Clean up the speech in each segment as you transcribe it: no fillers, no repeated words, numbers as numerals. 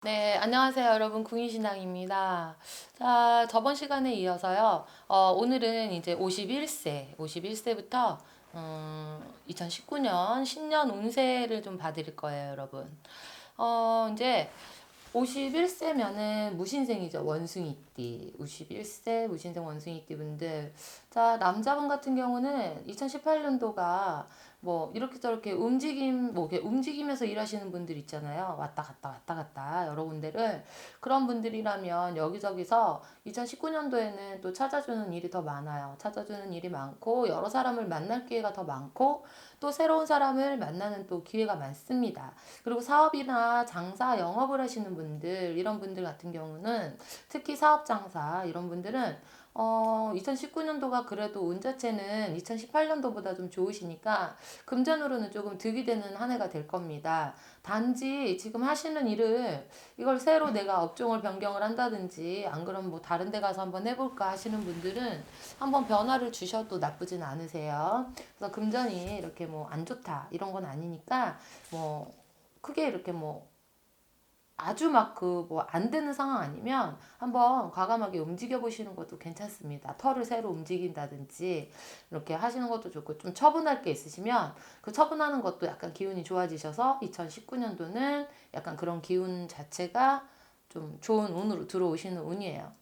네, 안녕하세요, 여러분. 궁이신앙입니다. 자, 저번 시간에 이어서요. 오늘은 이제 51세부터 2019년 신년 운세를 좀 봐드릴 거예요, 여러분. 이제 51세면은 무신생이죠. 원숭이띠. 51세 무신생 원숭이띠 분들. 자, 남자분 같은 경우는 2018년도가 뭐 이렇게 저렇게 뭐 이렇게 움직이면서 일하시는 분들 있잖아요. 왔다 갔다 왔다 갔다 여러 군데를. 그런 분들이라면 여기저기서 2019년도에는 또 찾아주는 일이 더 많아요. 찾아주는 일이 많고 여러 사람을 만날 기회가 더 많고 또 새로운 사람을 만나는 또 기회가 많습니다. 그리고 사업이나 장사, 영업을 하시는 분들, 이런 분들 같은 경우는 특히 사업 장사 이런 분들은 2019년도가 그래도 운 자체는 2018년도보다 좀 좋으시니까 금전으로는 조금 득이 되는 한 해가 될 겁니다. 단지 지금 하시는 일을 이걸 새로 내가 업종을 변경을 한다든지 안 그러면 뭐 다른 데 가서 한번 해볼까 하시는 분들은 한번 변화를 주셔도 나쁘진 않으세요. 그래서 금전이 이렇게 뭐 안 좋다 이런 건 아니니까 뭐 크게 이렇게 뭐 아주 막 그 뭐 안 되는 상황 아니면 한번 과감하게 움직여 보시는 것도 괜찮습니다. 털을 새로 움직인다든지 이렇게 하시는 것도 좋고 좀 처분할 게 있으시면 그 처분하는 것도 약간 기운이 좋아지셔서 2019년도는 약간 그런 기운 자체가 좀 좋은 운으로 들어오시는 운이에요.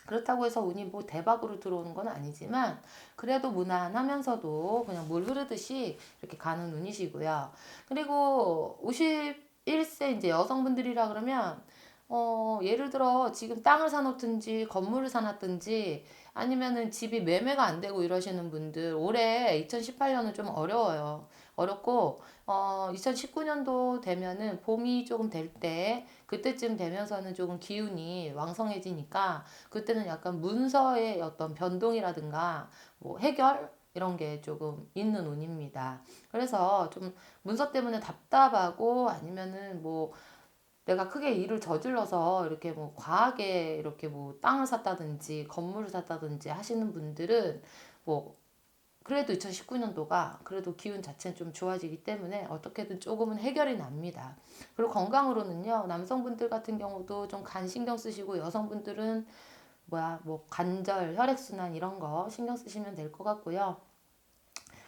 그렇다고 해서 운이 뭐 대박으로 들어오는 건 아니지만 그래도 무난하면서도 그냥 물 흐르듯이 이렇게 가는 운이시고요. 그리고 51세 이제 여성분들이라 그러면 예를 들어 지금 땅을 사놓든지 건물을 사놨든지 아니면은 집이 매매가 안 되고 이러시는 분들 올해 2018년은 좀 어려워요. 어렵고 2019년도 되면은 봄이 조금 될 때 그때쯤 되면서는 조금 기운이 왕성해지니까 그때는 약간 문서의 어떤 변동이라든가 뭐 해결 이런 게 조금 있는 운입니다. 그래서 좀 문서 때문에 답답하고 아니면은 뭐 내가 크게 일을 저질러서 이렇게 뭐 과하게 이렇게 뭐 땅을 샀다든지 건물을 샀다든지 하시는 분들은 뭐 그래도 2019년도가 그래도 기운 자체는 좀 좋아지기 때문에 어떻게든 조금은 해결이 납니다. 그리고 건강으로는요, 남성분들 같은 경우도 좀 간 신경 쓰시고 여성분들은 뭐 관절, 혈액순환 이런 거 신경 쓰시면 될 것 같고요.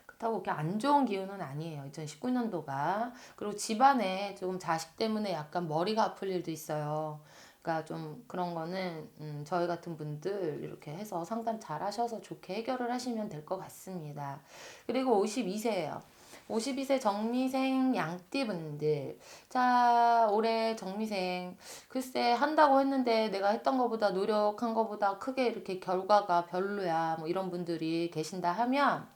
그렇다고 그렇게 안 좋은 기운은 아니에요. 2019년도가. 그리고 집안에 조금 자식 때문에 약간 머리가 아플 일도 있어요. 그러니까 좀 그런 거는 저희 같은 분들 이렇게 해서 상담 잘 하셔서 좋게 해결을 하시면 될 것 같습니다. 그리고 52세예요. 52세 정미생 양띠분들. 자, 올해 정미생. 글쎄, 한다고 했는데 내가 했던 것보다 노력한 것보다 크게 이렇게 결과가 별로야. 뭐 이런 분들이 계신다 하면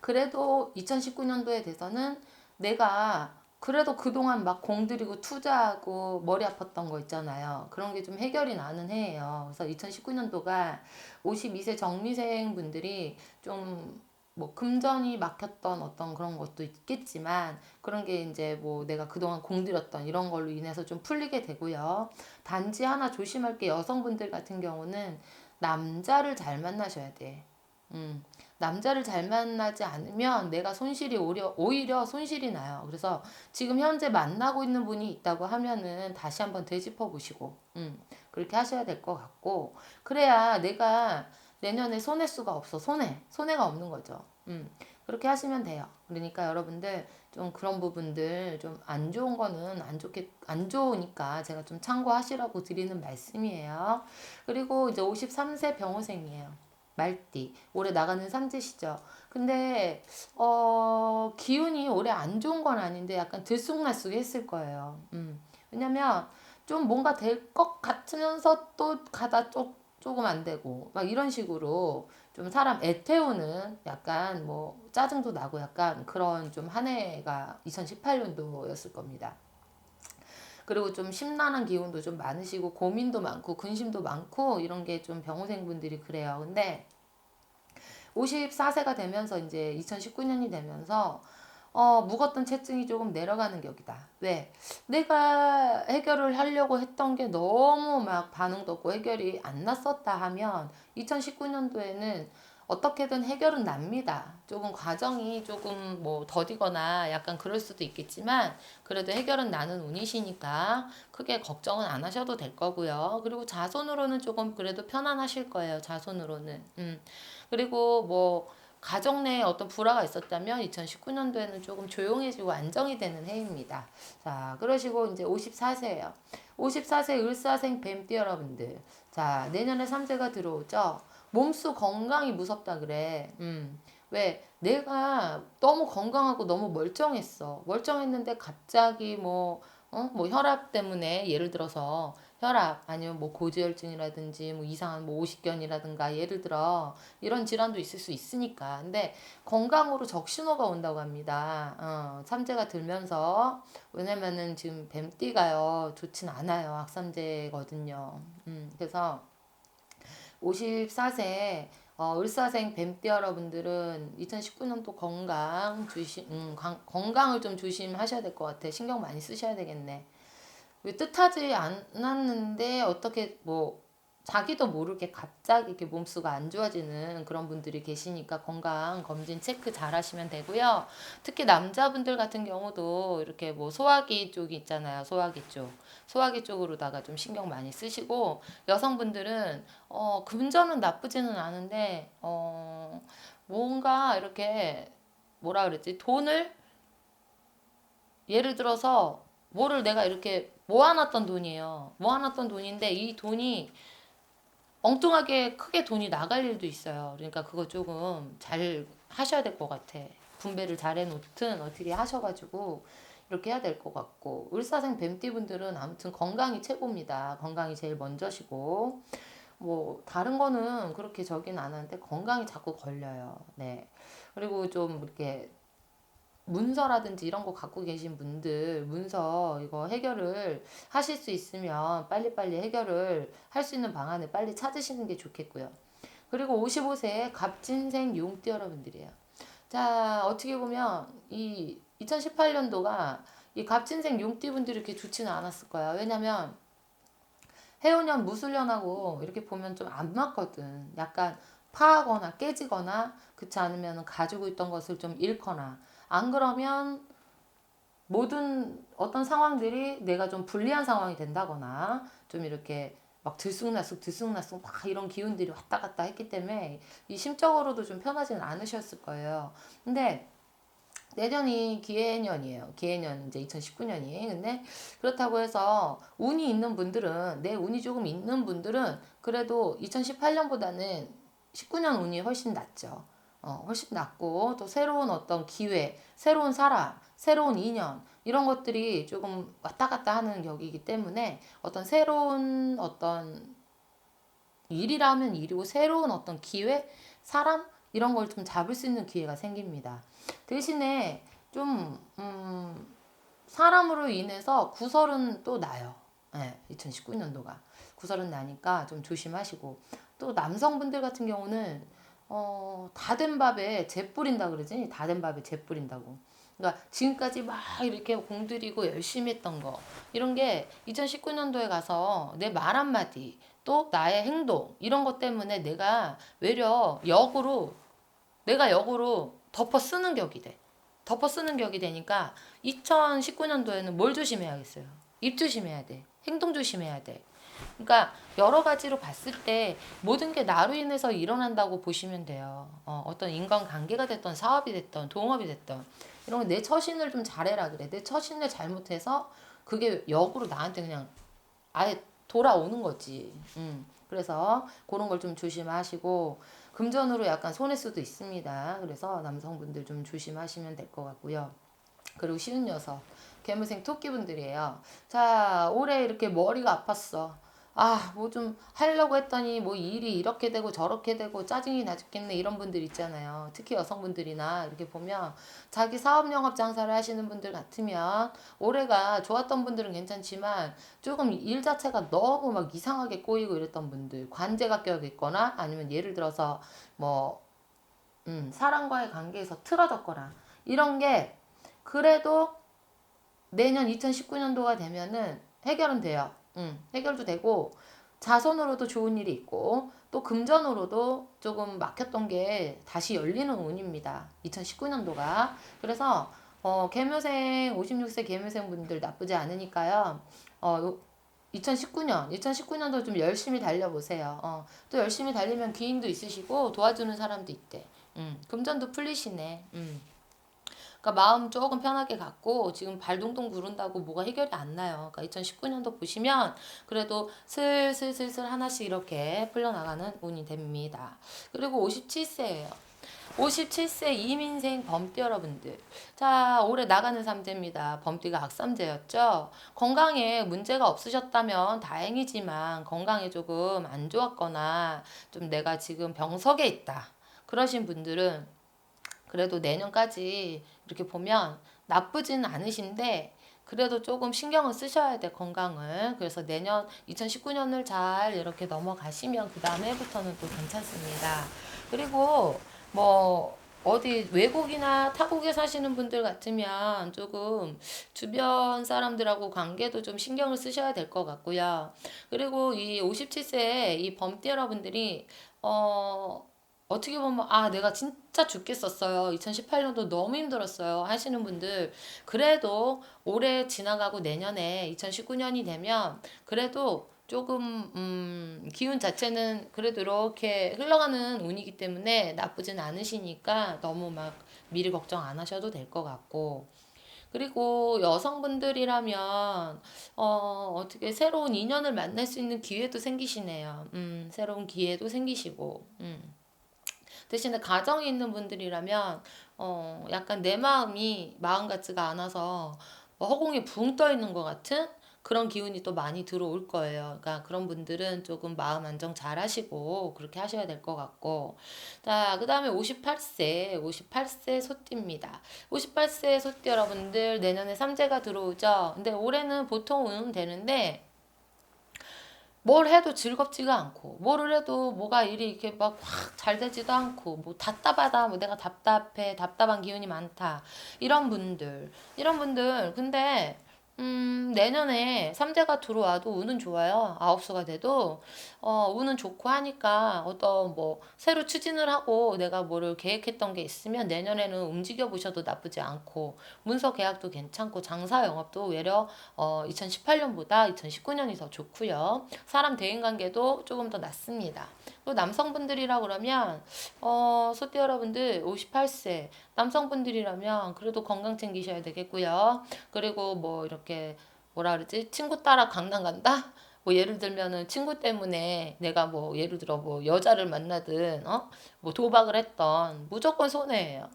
그래도 2019년도에 돼서는 내가 그래도 그동안 막 공들이고 투자하고 머리 아팠던 거 있잖아요. 그런 게 좀 해결이 나는 해예요. 그래서 2019년도가 52세 정미생 분들이 좀 뭐 금전이 막혔던 어떤 그런 것도 있겠지만 그런 게 이제 뭐 내가 그동안 공들였던 이런 걸로 인해서 좀 풀리게 되고요. 단지 하나 조심할 게 여성분들 같은 경우는 남자를 잘 만나셔야 돼. 음. 남자를 잘 만나지 않으면 내가 오히려 손실이 나요. 그래서 지금 현재 만나고 있는 분이 있다고 하면은 다시 한번 되짚어 보시고, 그렇게 하셔야 될 것 같고, 그래야 내가 내년에 손해수가 없어. 손해가 없는 거죠. 그렇게 하시면 돼요. 그러니까 여러분들 좀 그런 부분들 좀 안 좋은 거는 안 좋으니까 제가 좀 참고하시라고 드리는 말씀이에요. 그리고 이제 53세 병호생이에요. 말띠. 올해 나가는 삼재시죠. 근데 기운이 올해 안 좋은 건 아닌데 약간 들쑥날쑥 했을 거예요. 왜냐면 좀 뭔가 될 것 같으면서 또 가다 조금 안 되고 막 이런 식으로 좀 사람 애태우는 약간 뭐 짜증도 나고 약간 그런 좀 한 해가 2018년도였을 겁니다. 그리고 좀 심란한 기운도 좀 많으시고 고민도 많고 근심도 많고 이런 게 좀 병호생분들이 그래요. 근데 54세가 되면서 이제 2019년이 되면서 묵었던 채증이 조금 내려가는 격이다. 왜? 내가 해결을 하려고 했던 게 너무 막 반응도 없고 해결이 안 났었다 하면 2019년도에는 어떻게든 해결은 납니다. 조금 과정이 조금 뭐 더디거나 약간 그럴 수도 있겠지만 그래도 해결은 나는 운이시니까 크게 걱정은 안 하셔도 될 거고요. 그리고 자손으로는 조금 그래도 편안하실 거예요. 자손으로는. 그리고 뭐 가정 내에 어떤 불화가 있었다면 2019년도에는 조금 조용해지고 안정이 되는 해입니다. 자, 그러시고 이제 54세예요. 54세 을사생 뱀띠 여러분들. 자, 내년에 삼재가 들어오죠. 몸수 건강이 무섭다 그래. 왜? 내가 너무 건강하고 너무 멀쩡했어. 멀쩡했는데 갑자기 뭐 혈압 때문에 예를 들어서 혈압 아니면 뭐 고지혈증이라든지 뭐 이상한 뭐 오십견이라든가 예를 들어 이런 질환도 있을 수 있으니까. 근데 건강으로 적신호가 온다고 합니다. 삼재가 들면서 왜냐면은 지금 뱀띠가요 좋진 않아요. 악삼재거든요. 그래서 54세 을사생 뱀띠 여러분들은 2019년도 건강을 좀 조심하셔야 될 것 같아. 신경 많이 쓰셔야 되겠네. 왜 뜻하지 않았는데 어떻게 뭐 자기도 모르게 갑자기 이렇게 몸수가 안 좋아지는 그런 분들이 계시니까 건강 검진 체크 잘 하시면 되고요. 특히 남자분들 같은 경우도 이렇게 뭐 소화기 쪽이 있잖아요. 소화기 쪽. 소화기 쪽으로다가 좀 신경 많이 쓰시고 여성분들은 금전은 나쁘지는 않은데 뭔가 이렇게 뭐라 그랬지? 돈을 예를 들어서 뭐를 내가 이렇게 모아놨던 돈이에요. 모아놨던 돈인데 이 돈이 엉뚱하게 크게 돈이 나갈 일도 있어요. 그러니까 그거 조금 잘 하셔야 될 것 같아. 분배를 잘 해놓든 어떻게 하셔가지고 이렇게 해야 될 것 같고 을사생 뱀띠 분들은 아무튼 건강이 최고입니다. 건강이 제일 먼저시고 뭐 다른 거는 그렇게 저긴 안 하는데 건강이 자꾸 걸려요. 네. 그리고 좀 이렇게 문서라든지 이런 거 갖고 계신 분들 문서 이거 해결을 하실 수 있으면 빨리빨리 해결을 할 수 있는 방안을 빨리 찾으시는 게 좋겠고요. 그리고 55세 갑진생 용띠 여러분들이에요. 자, 어떻게 보면 이 2018년도가 이 갑진생 용띠 분들이 이렇게 좋지는 않았을 거야. 왜냐면 해운년 무술년하고 이렇게 보면 좀 안 맞거든. 약간 파하거나 깨지거나 그렇지 않으면 가지고 있던 것을 좀 잃거나 안 그러면 모든 어떤 상황들이 내가 좀 불리한 상황이 된다거나 좀 이렇게 막 들쑥날쑥 막 이런 기운들이 왔다 갔다 했기 때문에 이 심적으로도 좀 편하지는 않으셨을 거예요. 근데 내년이 기해년이에요. 기해년 이제 2019년이. 근데 그렇다고 해서 운이 있는 분들은 내 운이 조금 있는 분들은 그래도 2018년보다는 19년 운이 훨씬 낫죠. 훨씬 낫고 또 새로운 어떤 기회, 새로운 사람, 새로운 인연 이런 것들이 조금 왔다 갔다 하는 격이기 때문에 어떤 새로운 어떤 일이라면 일이고 새로운 어떤 기회, 사람 이런 걸 좀 잡을 수 있는 기회가 생깁니다. 대신에 좀 사람으로 인해서 구설은 또 나요. 네, 2019년도가 구설은 나니까 좀 조심하시고 또 남성분들 같은 경우는 다 된 밥에 재 뿌린다 그러지? 다 된 밥에 재 뿌린다고. 그러니까 지금까지 막 이렇게 공들이고 열심히 했던 거 이런 게 2019년도에 가서 내 말 한마디 또 나의 행동 이런 것 때문에 내가 역으로 덮어 쓰는 격이 돼. 덮어 쓰는 격이 되니까 2019년도에는 뭘 조심해야겠어요? 입 조심해야 돼. 행동 조심해야 돼. 그러니까 여러 가지로 봤을 때 모든 게 나로 인해서 일어난다고 보시면 돼요. 어떤 인간관계가 됐던 사업이 됐던 동업이 됐던 이런 거 내 처신을 좀 잘해라 그래. 내 처신을 잘못해서 그게 역으로 나한테 그냥 아예 돌아오는 거지. 그래서 그런 걸 좀 조심하시고 금전으로 약간 손해 수도 있습니다. 그래서 남성분들 좀 조심하시면 될 것 같고요. 그리고 쉬운 녀석 개무생 토끼분들이에요. 자, 올해 이렇게 머리가 아팠어. 아, 뭐 좀 하려고 했더니 뭐 일이 이렇게 되고 저렇게 되고 짜증이 나 죽겠네 이런 분들 있잖아요. 특히 여성분들이나 이렇게 보면 자기 사업 영업 장사를 하시는 분들 같으면 올해가 좋았던 분들은 괜찮지만 조금 일 자체가 너무 막 이상하게 꼬이고 이랬던 분들 관제가 껴 있거나 아니면 예를 들어서 뭐 사람과의 관계에서 틀어졌거나 이런 게 그래도 내년 2019년도가 되면은 해결은 돼요. 해결도 되고 자손으로도 좋은 일이 있고 또 금전으로도 조금 막혔던 게 다시 열리는 운입니다. 2019년도가. 그래서 계묘생 56세 계묘생 분들 나쁘지 않으니까요. 2019년도 좀 열심히 달려보세요. 또 열심히 달리면 기인도 있으시고 도와주는 사람도 있대. 금전도 풀리시네. 그러니까 마음 조금 편하게 갖고 지금 발 동동 구른다고 뭐가 해결이 안 나요. 그러니까 2019년도 보시면 그래도 슬슬슬슬 하나씩 이렇게 풀려나가는 운이 됩니다. 그리고 57세예요. 57세 이민생 범띠 여러분들. 자, 올해 나가는 삼재입니다. 범띠가 악삼재였죠. 건강에 문제가 없으셨다면 다행이지만 건강에 조금 안 좋았거나 좀 내가 지금 병석에 있다. 그러신 분들은 그래도 내년까지 이렇게 보면 나쁘진 않으신데 그래도 조금 신경을 쓰셔야 돼, 건강을. 그래서 내년 2019년을 잘 이렇게 넘어가시면 그 다음 해부터는 또 괜찮습니다. 그리고 뭐 어디 외국이나 타국에 사시는 분들 같으면 조금 주변 사람들하고 관계도 좀 신경을 쓰셔야 될 것 같고요. 그리고 이 57세 이 범띠 여러분들이 어떻게 보면 내가 진짜 죽겠었어요. 2018년도 너무 힘들었어요. 하시는 분들 그래도 올해 지나가고 내년에 2019년이 되면 그래도 조금 기운 자체는 그래도 이렇게 흘러가는 운이기 때문에 나쁘진 않으시니까 너무 막 미리 걱정 안 하셔도 될 것 같고 그리고 여성분들이라면 어떻게 새로운 인연을 만날 수 있는 기회도 생기시네요. 새로운 기회도 생기시고 대신에 가정이 있는 분들이라면 약간 내 마음이 마음 같지가 않아서 허공에 붕 떠 있는 것 같은 그런 기운이 또 많이 들어올 거예요. 그러니까 그런 분들은 조금 마음 안정 잘 하시고 그렇게 하셔야 될 것 같고 자, 그 다음에 58세 소띠입니다. 58세 소띠 여러분들 내년에 삼재가 들어오죠. 근데 올해는 보통 운은 되는데 뭘 해도 즐겁지가 않고 뭐를 해도 뭐가 일이 이렇게 막 확 잘 되지도 않고 뭐 답답하다 뭐 내가 답답해 답답한 기운이 많다 이런 분들 근데 내년에 삼재가 들어와도 운은 좋아요. 아홉수가 돼도 운은 좋고 하니까 어떤 뭐 새로 추진을 하고 내가 뭐를 계획했던 게 있으면 내년에는 움직여 보셔도 나쁘지 않고 문서 계약도 괜찮고 장사 영업도 외려 2018년보다 2019년이 더 좋고요. 사람 대인 관계도 조금 더 낫습니다. 또 남성분들이라 그러면 소띠 여러분들 58세 남성분들이라면 그래도 건강 챙기셔야 되겠고요. 그리고 뭐 이렇게 뭐라 그러지? 친구 따라 강남 간다? 뭐 예를 들면은 친구 때문에 내가 뭐 예를 들어 뭐 여자를 만나든 뭐 도박을 했던 무조건 손해예요.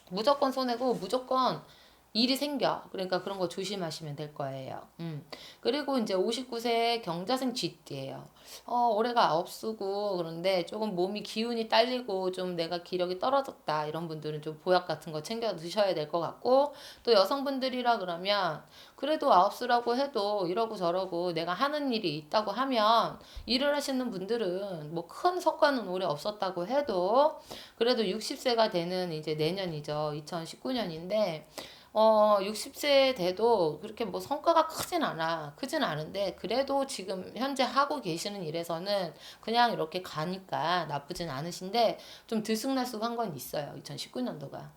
무조건 손해고 무조건 일이 생겨. 그러니까 그런 거 조심하시면 될 거예요. 그리고 이제 59세 경자생 쥐띠예요. 올해가 아홉수고 그런데 조금 몸이 기운이 딸리고 좀 내가 기력이 떨어졌다. 이런 분들은 좀 보약 같은 거 챙겨 드셔야 될 것 같고 또 여성분들이라 그러면 그래도 아홉수라고 해도 이러고 저러고 내가 하는 일이 있다고 하면 일을 하시는 분들은 뭐 큰 성과는 올해 없었다고 해도 그래도 60세가 되는 이제 내년이죠. 2019년인데 60세 돼도 그렇게 뭐 성과가 크진 않아. 크진 않은데 그래도 지금 현재 하고 계시는 일에서는 그냥 이렇게 가니까 나쁘진 않으신데 좀 들쑥날쑥한 건 있어요. 2019년도가.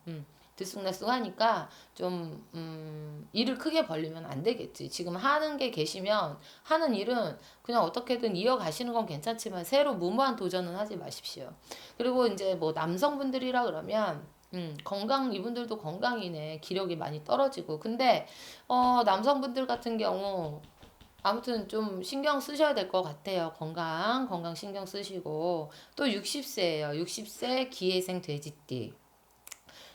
들쑥날쑥하니까 좀 일을 크게 벌리면 안 되겠지. 지금 하는 게 계시면 하는 일은 그냥 어떻게든 이어가시는 건 괜찮지만 새로 무모한 도전은 하지 마십시오. 그리고 이제 뭐 남성분들이라 그러면 건강 이분들도 건강이네. 기력이 많이 떨어지고. 근데 남성분들 같은 경우 아무튼 좀 신경 쓰셔야 될 것 같아요. 건강 신경 쓰시고 또 60세예요. 60세 기회생 돼지띠.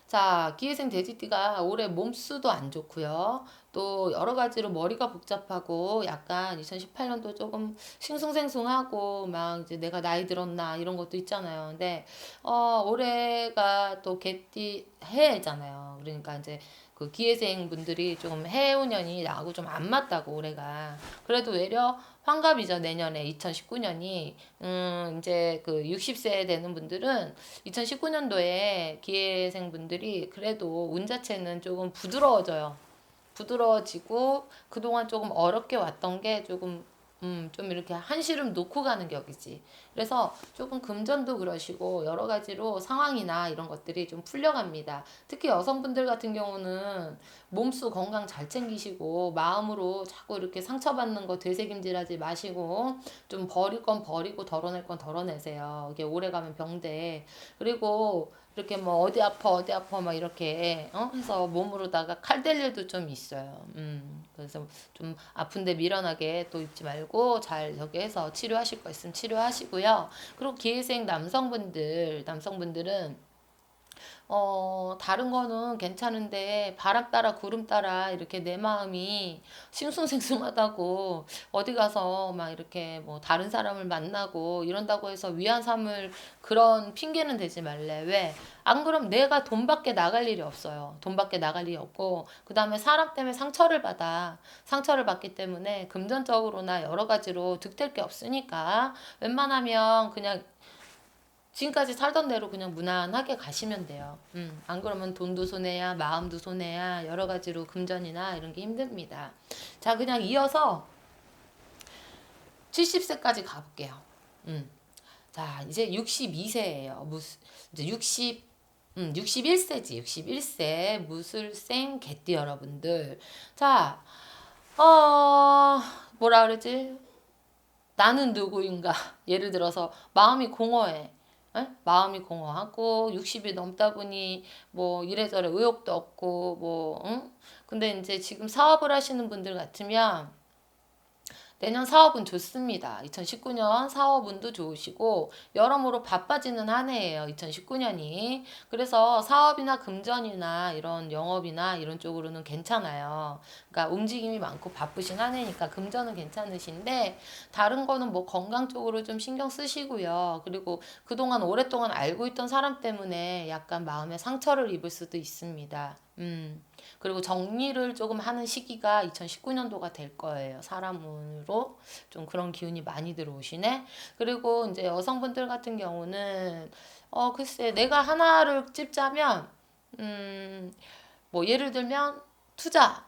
자, 기회생 돼지띠가 올해 몸수도 안 좋고요. 또 여러 가지로 머리가 복잡하고 약간 2018년도 조금 싱숭생숭하고 막 이제 내가 나이 들었나 이런 것도 있잖아요. 근데 올해가 또 개띠 해잖아요. 그러니까 이제 그 기회생 분들이 좀 해운년이 나하고 좀 안 맞다고 올해가. 그래도 외려 환갑이죠. 내년에 2019년이 이제 그 60세 되는 분들은 2019년도에 기회생 분들이 그래도 운 자체는 조금 부드러워져요. 부드러워지고 그동안 조금 어렵게 왔던 게 조금 좀 이렇게 한시름 놓고 가는 격이지. 그래서 조금 금전도 그러시고 여러 가지로 상황이나 이런 것들이 좀 풀려갑니다. 특히 여성분들 같은 경우는 몸수 건강 잘 챙기시고 마음으로 자꾸 이렇게 상처받는 거 되새김질하지 마시고 좀 버릴 건 버리고 덜어낼 건 덜어내세요. 이게 오래가면 병돼. 그리고 이렇게 뭐 어디 아파 막 이렇게 해서 몸으로다가 칼 댈 일도 좀 있어요. 그래서 좀 아픈데 미련하게 또 입지 말고 잘 저기 해서 치료하실 거 있으면 치료하시고요. 그리고 기회생 남성분들은 다른 거는 괜찮은데 바람 따라 구름 따라 이렇게 내 마음이 싱숭생숭하다고 어디 가서 막 이렇게 뭐 다른 사람을 만나고 이런다고 해서 위안 삼을 그런 핑계는 대지 말래. 왜? 안 그럼 내가 돈 밖에 나갈 일이 없어요. 돈 밖에 나갈 일이 없고 그 다음에 사람 때문에 상처를 받아. 상처를 받기 때문에 금전적으로나 여러 가지로 득될 게 없으니까 웬만하면 그냥 지금까지 살던 대로 그냥 무난하게 가시면 돼요. 안 그러면 돈도 손해야, 마음도 손해야, 여러 가지로 금전이나 이런 게 힘듭니다. 자, 그냥 이어서 70세까지 가볼게요. 자, 이제 62세예요. 이제 61세지. 61세 무술생 개띠 여러분들. 자, 뭐라 그러지? 나는 누구인가? 예를 들어서 마음이 공허해. 에? 마음이 공허하고 60이 넘다 보니 뭐 이래저래 의욕도 없고 뭐 응? 근데 이제 지금 사업을 하시는 분들 같으면 내년 사업은 좋습니다. 2019년 사업운도 좋으시고 여러모로 바빠지는 한 해예요. 2019년이. 그래서 사업이나 금전이나 이런 영업이나 이런 쪽으로는 괜찮아요. 그러니까 움직임이 많고 바쁘신 한 해니까 금전은 괜찮으신데 다른 거는 뭐 건강 쪽으로 좀 신경 쓰시고요. 그리고 그동안 오랫동안 알고 있던 사람 때문에 약간 마음에 상처를 입을 수도 있습니다. 그리고 정리를 조금 하는 시기가 2019년도가 될 거예요. 사람으로 좀 그런 기운이 많이 들어오시네. 그리고 이제 여성분들 같은 경우는 글쎄 내가 하나를 찝자면 뭐 예를 들면 투자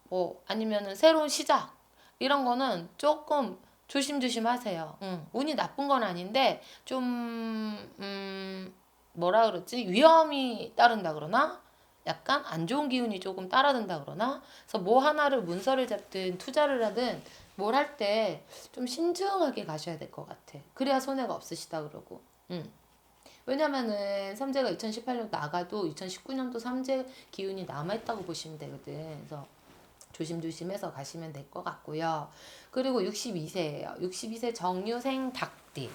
뭐 아니면은 새로운 시작 이런 거는 조금 조심조심 하세요. 운이 나쁜 건 아닌데 좀 뭐라 그러지? 위험이 따른다 그러나? 약간 안 좋은 기운이 조금 따라든다 그러나? 그래서 뭐 하나를 문서를 잡든 투자를 하든 뭘 할 때 좀 신중하게 가셔야 될 것 같아. 그래야 손해가 없으시다 그러고. 왜냐면은 삼재가 2018년 나가도 2019년도 삼재 기운이 남아있다고 보시면 되거든. 그래서 조심조심해서 가시면 될 것 같고요. 그리고 62세예요. 62세 정유생 닭띠.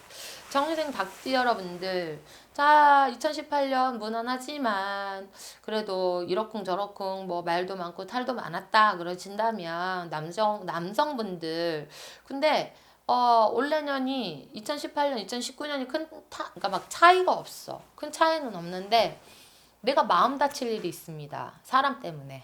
정유생 닭띠 여러분들. 자, 2018년 무난하지만 그래도 이러쿵저러쿵 뭐 말도 많고 탈도 많았다 그러신다면 남성분들. 근데 올 내년이 2018년, 2019년이 그러니까 막 차이가 없어. 큰 차이는 없는데 내가 마음 다칠 일이 있습니다. 사람 때문에.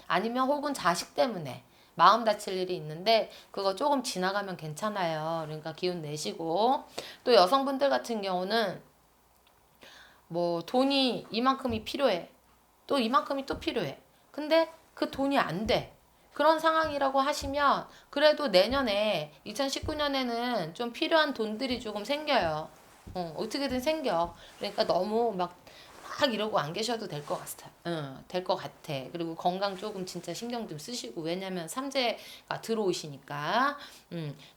아니면 혹은 자식 때문에 마음 다칠 일이 있는데 그거 조금 지나가면 괜찮아요. 그러니까 기운 내시고 또 여성분들 같은 경우는 뭐 돈이 이만큼이 필요해. 또 이만큼이 또 필요해. 근데 그 돈이 안 돼. 그런 상황이라고 하시면 그래도 내년에 2019년에는 좀 필요한 돈들이 조금 생겨요. 어떻게든 생겨. 그러니까 너무 막 이러고 안 계셔도 될 것 같아. 될 것 같아. 그리고 건강 조금 진짜 신경 좀 쓰시고 왜냐면 삼재가 들어오시니까.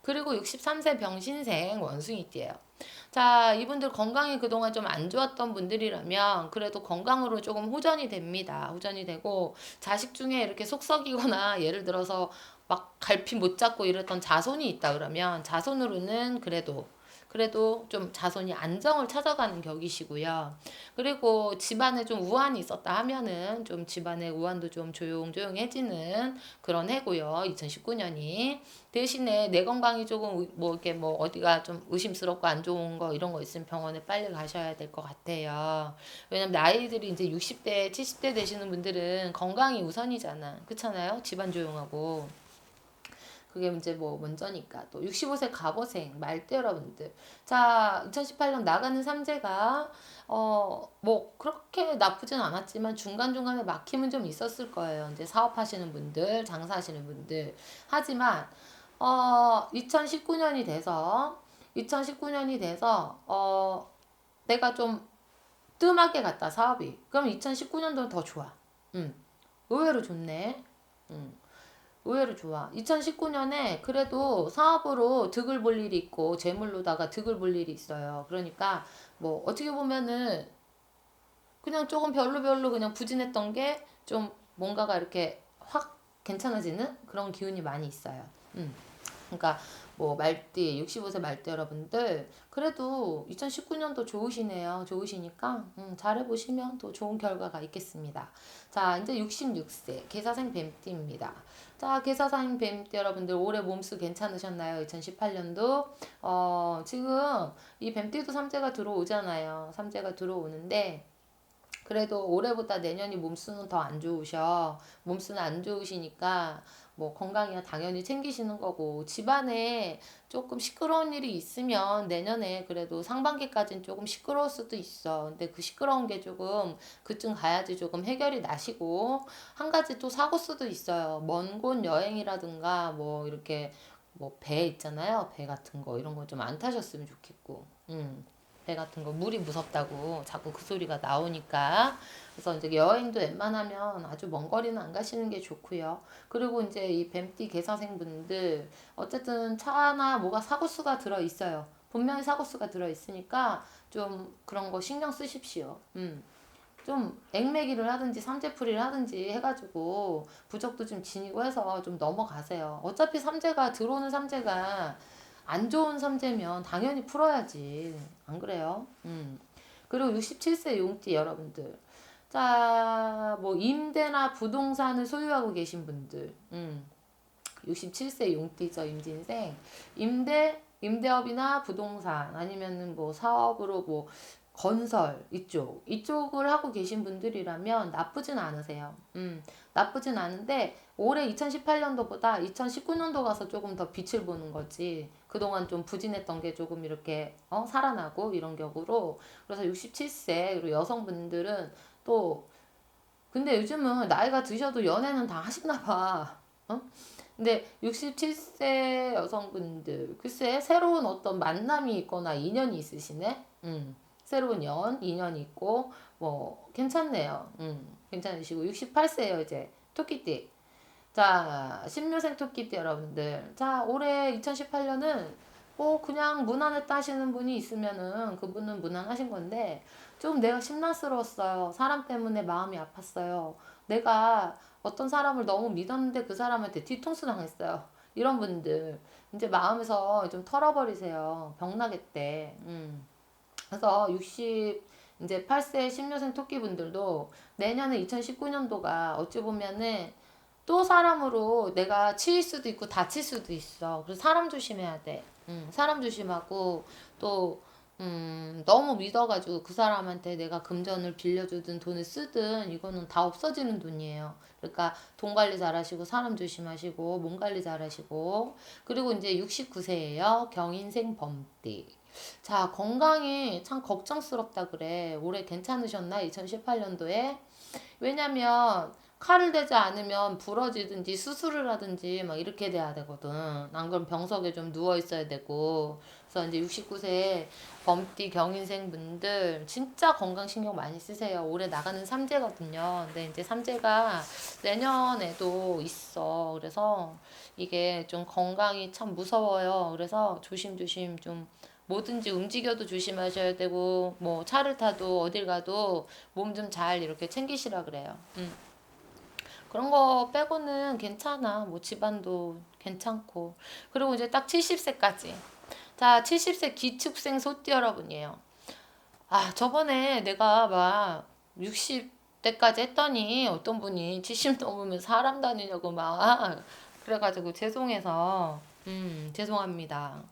그리고 63세 병신생 원숭이띠예요. 자, 이분들 건강이 그동안 좀 안 좋았던 분들이라면 그래도 건강으로 조금 호전이 됩니다. 호전이 되고 자식 중에 이렇게 속 썩이거나 예를 들어서 막 갈피 못 잡고 이랬던 자손이 있다 그러면 자손으로는 그래도 좀 자손이 안정을 찾아가는 격이시고요. 그리고 집안에 좀 우환이 있었다 하면은 좀 집안의 우환도 좀 조용조용해지는 그런 해고요. 2019년이. 대신에 내 건강이 조금 뭐 이렇게 뭐 어디가 좀 의심스럽고 안 좋은 거 이런 거 있으면 병원에 빨리 가셔야 될 것 같아요. 왜냐면 나이들이 이제 60대, 70대 되시는 분들은 건강이 우선이잖아. 그렇잖아요? 집안 조용하고. 그게 이제 뭐 먼저니까 또 65세 갑오생 말대 여러분들 자 2018년 나가는 삼재가 뭐 그렇게 나쁘진 않았지만 중간중간에 막힘은 좀 있었을 거예요. 이제 사업하시는 분들 장사하시는 분들 하지만 2019년이 돼서 내가 좀 뜸하게 갔다 사업이. 그럼 2019년도는 더 좋아. 음, 의외로 좋네. 음, 의외로 좋아. 2019년에 그래도 사업으로 득을 볼 일이 있고 재물로다가 득을 볼 일이 있어요. 그러니까 뭐 어떻게 보면은 그냥 조금 별로 그냥 부진했던 게 좀 뭔가가 이렇게 확 괜찮아지는 그런 기운이 많이 있어요. 그러니까 뭐 말띠 65세 말띠 여러분들 그래도 2019년도 좋으시네요. 좋으시니까 잘해보시면 또 좋은 결과가 있겠습니다. 자 이제 66세 계사생 뱀띠입니다. 자 계사생 뱀띠 여러분들 올해 몸수 괜찮으셨나요? 2018년도 지금 이 뱀띠도 삼재가 들어오잖아요. 삼재가 들어오는데 그래도 올해보다 내년이 몸수는 더 안 좋으셔. 몸수는 안 좋으시니까 뭐 건강이야 당연히 챙기시는 거고 집안에 조금 시끄러운 일이 있으면 내년에 그래도 상반기까지는 조금 시끄러울 수도 있어. 근데 그 시끄러운 게 조금 그쯤 가야지 조금 해결이 나시고 한 가지 또 사고 수도 있어요. 먼 곳 여행이라든가 뭐 이렇게 뭐 배 있잖아요. 배 같은 거 이런 거 좀 안 타셨으면 좋겠고. 배 같은 거 물이 무섭다고 자꾸 그 소리가 나오니까 그래서 이제 여행도 웬만하면 아주 먼 거리는 안 가시는 게 좋고요. 그리고 이제 이 뱀띠 개사생분들 어쨌든 차나 뭐가 사고수가 들어 있어요. 분명히 사고수가 들어 있으니까 좀 그런 거 신경 쓰십시오. 좀 액매기를 하든지 삼재풀이를 하든지 해가지고 부적도 좀 지니고 해서 좀 넘어가세요. 어차피 삼재가 들어오는 삼재가 안 좋은 삼재면 당연히 풀어야지. 안 그래요? 그리고 67세 용띠 여러분들. 자, 뭐 임대나 부동산을 소유하고 계신 분들. 67세 용띠죠, 임진생. 임대업이나 부동산 아니면은 뭐 사업으로 뭐 건설 이쪽을 하고 계신 분들이라면 나쁘진 않으세요. 나쁘진 않은데 올해 2018년도보다 2019년도 가서 조금 더 빛을 보는 거지. 그동안 좀 부진했던 게 조금 이렇게 살아나고 이런 격으로. 그래서 67세 그리고 여성분들은 또 근데 요즘은 나이가 드셔도 연애는 다 하시나 봐. 어? 근데 67세 여성분들 글쎄 새로운 어떤 만남이 있거나 인연이 있으시네. 새로운 인연이 있고 뭐 괜찮네요. 괜찮으시고 68세예요 이제 토끼띠. 자 신묘생 토끼띠 여러분들. 자 올해 2018년은 뭐 그냥 무난했다 하시는 분이 있으면은 그분은 무난하신 건데 좀 내가 심란스러웠어요. 사람 때문에 마음이 아팠어요. 내가 어떤 사람을 너무 믿었는데 그 사람한테 뒤통수 당했어요. 이런 분들 이제 마음에서 좀 털어버리세요. 병나겠대. 그래서 60 이제 8세 신묘생 토끼분들도 내년에 2019년도가 어찌 보면은 또 사람으로 내가 치일 수도 있고 다칠 수도 있어. 그래서 사람 조심해야 돼. 사람 조심하고 또 너무 믿어가지고 그 사람한테 내가 금전을 빌려주든 돈을 쓰든 이거는 다 없어지는 돈이에요. 그러니까 돈 관리 잘하시고 사람 조심하시고 몸 관리 잘하시고 그리고 이제 69세예요. 경인생 범띠. 자 건강이 참 걱정스럽다 그래. 올해 괜찮으셨나? 2018년도에 왜냐면 칼을 대지 않으면 부러지든지 수술을 하든지 막 이렇게 돼야 되거든. 안 그럼 병석에 좀 누워 있어야 되고. 그래서 이제 69세 범띠 경인생 분들 진짜 건강 신경 많이 쓰세요. 올해 나가는 삼재거든요. 근데 이제 삼재가 내년에도 있어. 그래서 이게 좀 건강이 참 무서워요. 그래서 조심조심 좀 뭐든지 움직여도 조심하셔야 되고 뭐 차를 타도 어딜 가도 몸 좀 잘 이렇게 챙기시라 그래요. 그런 거 빼고는 괜찮아. 뭐 집안도 괜찮고. 그리고 이제 딱 70세까지. 자, 70세 기축생 소띠 여러분이에요. 아, 저번에 내가 막 60대까지 했더니 어떤 분이 70 넘으면 사람 다니냐고 막 그래가지고 죄송해서 죄송합니다.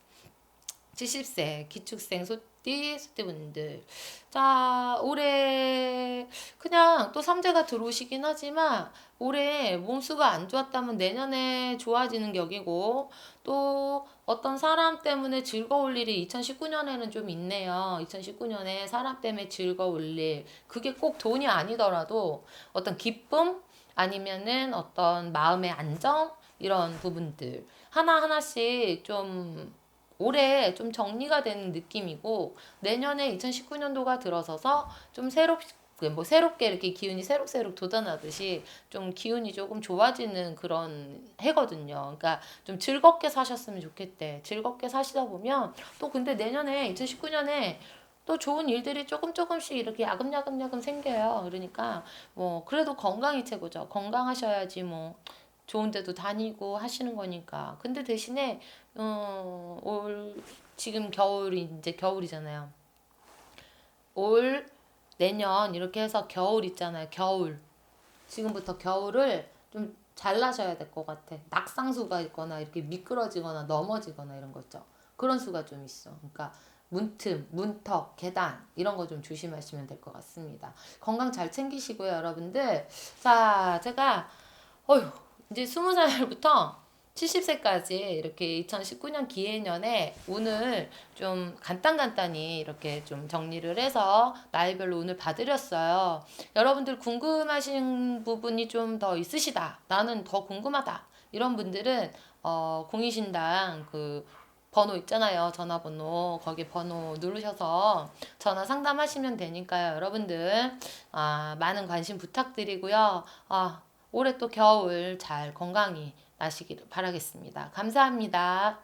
70세 기축생 소띠분들. 자, 올해 그냥 또 삼재가 들어오시긴 하지만 올해 몸수가 안 좋았다면 내년에 좋아지는 격이고 또 어떤 사람 때문에 즐거울 일이 2019년에는 좀 있네요. 2019년에 사람 때문에 즐거울 일. 그게 꼭 돈이 아니더라도 어떤 기쁨 아니면은 어떤 마음의 안정 이런 부분들 하나하나씩 좀 올해 좀 정리가 되는 느낌이고 내년에 2019년도가 들어서서 좀 새롭게 이렇게 기운이 새록새록 돋아나듯이 좀 기운이 조금 좋아지는 그런 해거든요. 그러니까 좀 즐겁게 사셨으면 좋겠대. 즐겁게 사시다 보면 또 근데 내년에 2019년에 또 좋은 일들이 조금씩 이렇게 야금야금 생겨요. 그러니까 뭐 그래도 건강이 최고죠. 건강하셔야지 뭐 좋은 데도 다니고 하시는 거니까. 근데 대신에 올 지금 겨울이 이제 겨울이잖아요. 올 내년 이렇게 해서 겨울 있잖아요. 겨울. 지금부터 겨울을 좀 잘나셔야 될 것 같아. 낙상수가 있거나 이렇게 미끄러지거나 넘어지거나 이런 거 있죠. 그런 수가 좀 있어. 그러니까 문틈, 문턱, 계단 이런 거 좀 조심하시면 될 것 같습니다. 건강 잘 챙기시고요, 여러분들. 자, 제가 어휴, 이제 20살부터 70세까지 이렇게 2019년 기해년에 운을 좀 간단히 이렇게 좀 정리를 해서 나이별로 운을 봐드렸어요. 여러분들 궁금하신 부분이 좀 더 있으시다. 나는 더 궁금하다. 이런 분들은 공이신당 그 번호 있잖아요. 전화번호. 거기 번호 누르셔서 전화 상담하시면 되니까요. 여러분들 많은 관심 부탁드리고요. 올해 또 겨울 잘 건강히 나시기를 바라겠습니다. 감사합니다.